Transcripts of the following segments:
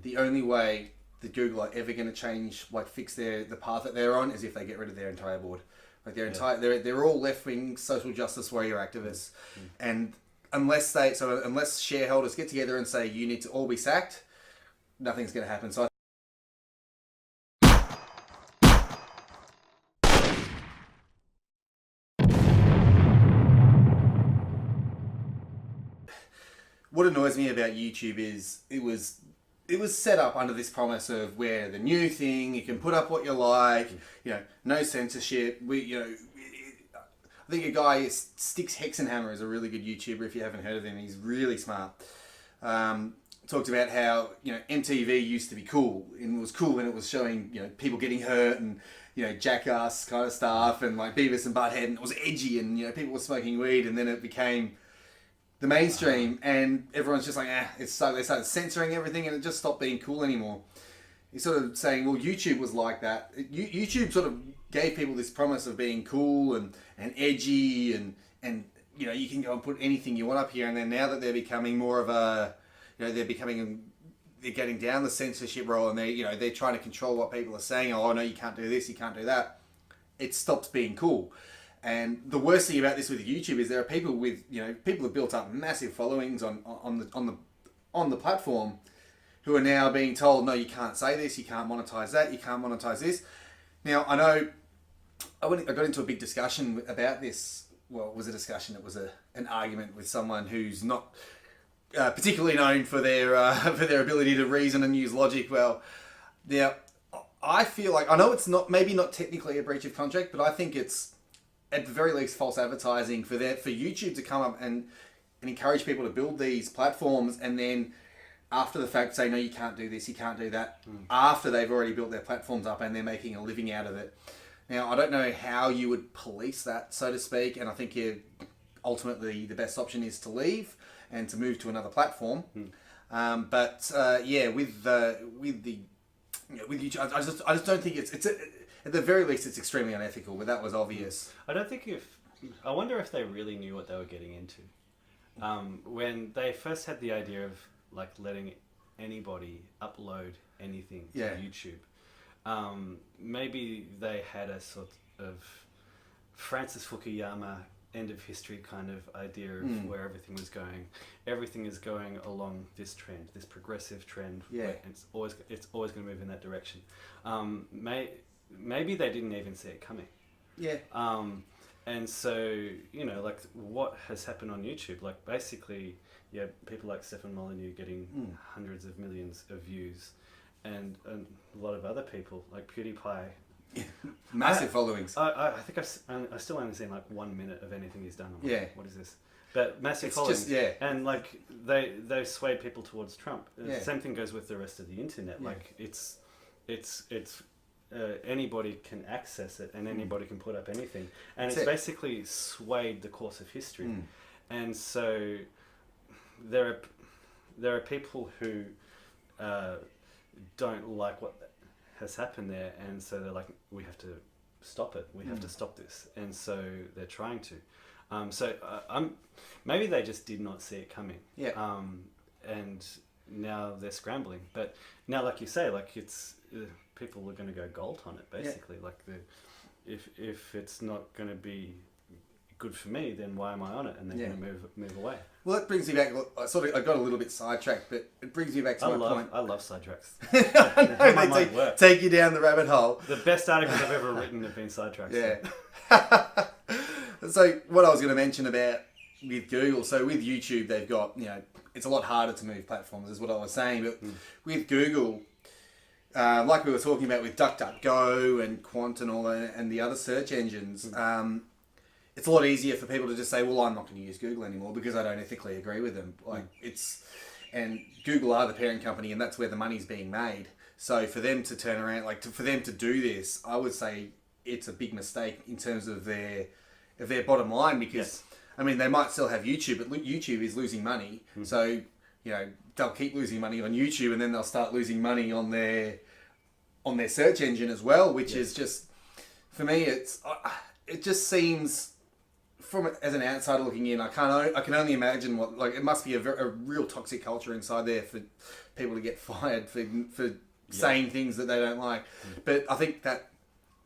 the only way that Google are ever going to change, fix the path that they're on, is if they get rid of their entire board. Like they're all left-wing social justice warrior activists, and unless shareholders get together and say you need to all be sacked, nothing's going to happen. So what annoys me about YouTube is it was set up under this promise of we're the new thing. You can put up what you like. No censorship. I think a guy, Sticks Hexenhammer, is a really good YouTuber. If you haven't heard of him, he's really smart. Talked about how MTV used to be cool, and it was cool when it was showing people getting hurt and jackass kind of stuff, and like Beavis and Butthead, and it was edgy, and people were smoking weed, and then it became the mainstream, and everyone's just like, they started censoring everything, and it just stopped being cool anymore. He's sort of saying, well, YouTube was like that. YouTube sort of gave people this promise of being cool and edgy, and you can go and put anything you want up here, and then now that they're becoming more of a, they're getting down the censorship role, and they're trying to control what people are saying. Oh no, you can't do this, you can't do that. It stops being cool. And the worst thing about this with YouTube is there are people with, people have built up massive followings on the platform who are now being told, no, you can't say this, you can't monetize that, you can't monetize this. Now, I know I got into a big discussion about this. Well, it was a discussion. It was an argument with someone who's not particularly known for their ability to reason and use logic well. Now, I feel like, I know it's maybe not technically a breach of contract, but I think it's at the very least false advertising for YouTube to come up and encourage people to build these platforms, and then after the fact say, no, you can't do this, you can't do that, after they've already built their platforms up and they're making a living out of it. Now, I don't know how you would police that, so to speak, and I think ultimately the best option is to leave and to move to another platform. With YouTube, I just don't think it's at the very least it's extremely unethical, but that was obvious. I wonder if they really knew what they were getting into. When they first had the idea of like letting anybody upload anything to YouTube, maybe they had a sort of Francis Fukuyama end of history kind of idea of where everything was going. Everything is going along this trend, this progressive trend. Where it's always going to move in that direction. Maybe they didn't even see it coming. And so, like what has happened on YouTube, like basically, people like Stefan Molyneux getting hundreds of millions of views, and a lot of other people like PewDiePie. Massive followings. I think I still only seen like 1 minute of anything he's done. I'm like, what is this? But massive followings. And like they swayed people towards Trump. The same thing goes with the rest of the internet. Like it's anybody can access it, and anybody can put up anything, and it's basically swayed the course of history. And so there are people who don't like what has happened there, and so they're like, we have to stop it, we have to stop this, and so they're trying to. Maybe they just did not see it coming. And now they're scrambling. But now, like you say, like it's people are going to go gold on it, basically. Like if it's not going to be good for me, then why am I on it? And they're going to move away. Well, that brings me back. I got a little bit sidetracked, but it brings me back to my point. I love sidetracks. They take you down the rabbit hole. The best articles I've ever written have been sidetracks. So what I was going to mention about with Google, so with YouTube, they've got, it's a lot harder to move platforms, is what I was saying. But with Google, like we were talking about with DuckDuckGo and Quant and all that, and the other search engines, it's a lot easier for people to just say, well, I'm not going to use Google anymore because I don't ethically agree with them. And Google are the parent company, and that's where the money's being made. So for them to turn around, for them to do this, I would say it's a big mistake in terms of their bottom line, because I mean, they might still have YouTube, but YouTube is losing money. So, they'll keep losing money on YouTube, and then they'll start losing money on their search engine as well, which is just, for me, it just seems as an outsider looking in, I can only imagine what, like, it must be a real toxic culture inside there for people to get fired for saying things that they don't like. But I think that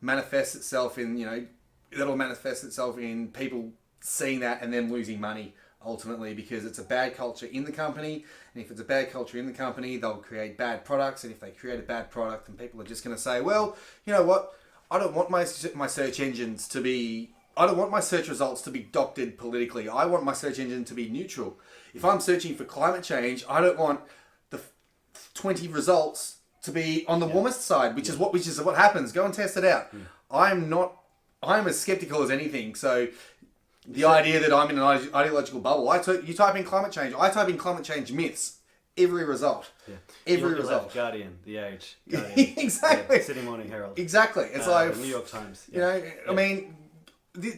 manifests itself in, that'll manifest itself in people seeing that and then losing money ultimately, because it's a bad culture in the company. And if it's a bad culture in the company, they'll create bad products. And if they create a bad product, then people are just going to say, well, you know what? I don't want my search engines to be... I don't want my search results to be doctored politically. I want my search engine to be neutral. If I'm searching for climate change, I don't want the 20 results to be on the warmest side, which is what happens. Go and test it out. I'm as skeptical as anything. So the idea that I'm in an ideological bubble, you type in climate change, I type in climate change myths. Every result. Yeah. Every result. Guardian, The Age. Guardian, exactly. City Morning Herald. Exactly. It's like... New York Times. I mean,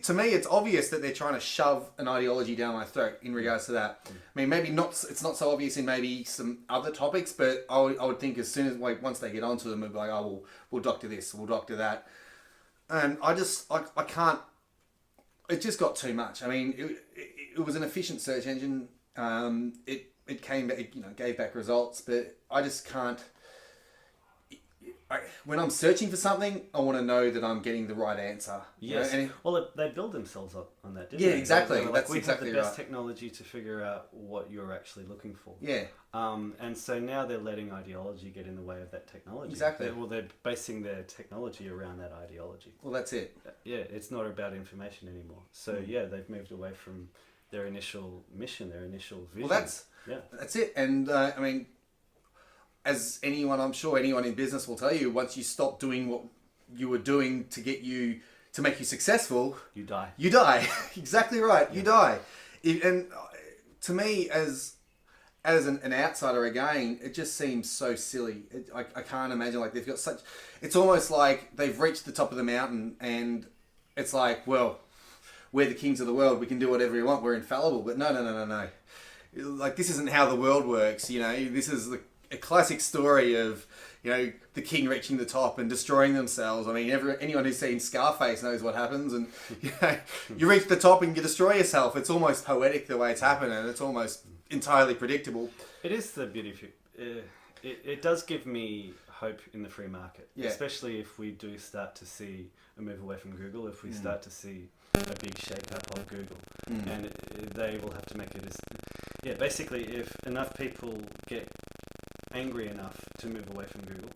to me, it's obvious that they're trying to shove an ideology down my throat in regards to that. I mean, maybe not. It's not so obvious in maybe some other topics, but I would think as soon as, once they get onto them, they'll be like, oh, we'll doctor this, we'll doctor that. And I can't... It just got too much. I mean, it was an efficient search engine. It came back, gave back results, but I just can't... when I'm searching for something, I want to know that I'm getting the right answer. Yes. Well, they build themselves up on that, didn't they? Yeah, exactly. That's exactly right. We have the best technology to figure out what you're actually looking for. Yeah. And so now they're letting ideology get in the way of that technology. Exactly. They're basing their technology around that ideology. Well, that's it. Yeah, it's not about information anymore. So they've moved away from their initial mission, their initial vision. Well, that's it. And I mean, as I'm sure anyone in business will tell you, once you stop doing what you were doing to make you successful, you die. You die. Exactly right. Yeah. You die. And to me, as an outsider, again, it just seems so silly. I can't imagine, like, they've got such... It's almost like they've reached the top of the mountain and it's like, well, we're the kings of the world. We can do whatever we want. We're infallible. But no. Like, this isn't how the world works. This is a classic story of, the king reaching the top and destroying themselves. I mean, anyone who's seen Scarface knows what happens. And, you reach the top and you destroy yourself. It's almost poetic the way it's happened, and it's almost entirely predictable. It is the beauty of it. It does give me hope in the free market, especially if we do start to see a move away from Google, if we start to see a big shake-up of Google, and they will have to make it basically, if enough people get angry enough to move away from Google,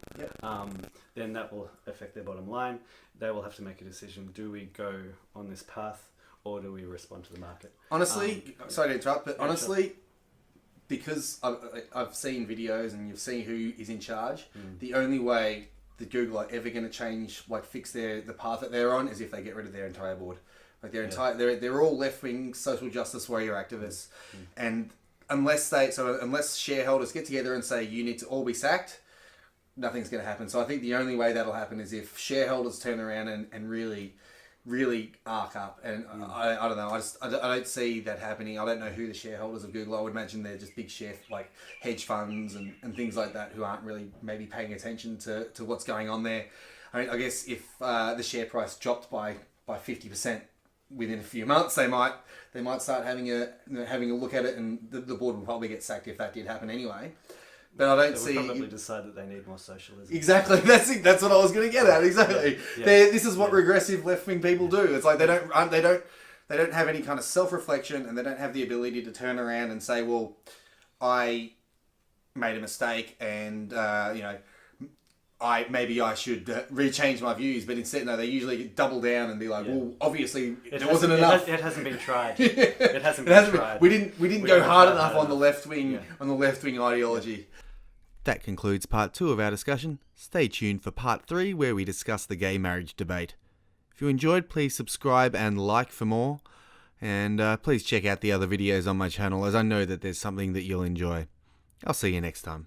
then that will affect their bottom line. They will have to make a decision: do we go on this path, or do we respond to the market? Honestly, sorry to interrupt, but honestly, because I've seen videos and you've seen who is in charge, the only way that Google are ever going to change, fix the path that they're on, is if they get rid of their entire board. Like, they're all left-wing social justice warrior activists, and unless shareholders get together and say you need to all be sacked, nothing's going to happen. So I think the only way that'll happen is if shareholders turn around and really arc up. And I don't know. I don't see that happening. I don't know who the shareholders of Google are. I would imagine they're just big hedge funds and things like that, who aren't really maybe paying attention to what's going on there. I mean, I guess if the share price dropped by 50% within a few months, they might start having a look at it, and the board will probably get sacked if that did happen anyway. But I don't see... They will probably decide that they need more socialism. Exactly. That's what I was going to get at. Exactly. Yeah. This is what regressive left-wing people do. It's like they don't have any kind of self-reflection, and they don't have the ability to turn around and say, well, I made a mistake, and I should rechange my views. But instead, no, they usually double down and be like, well, obviously there wasn't enough. It hasn't been tried. It hasn't been tried. We didn't go hard enough on the left wing ideology. That concludes part 2 of our discussion. Stay tuned for part 3, where we discuss the gay marriage debate. If you enjoyed, please subscribe and like for more. And please check out the other videos on my channel, as I know that there's something that you'll enjoy. I'll see you next time.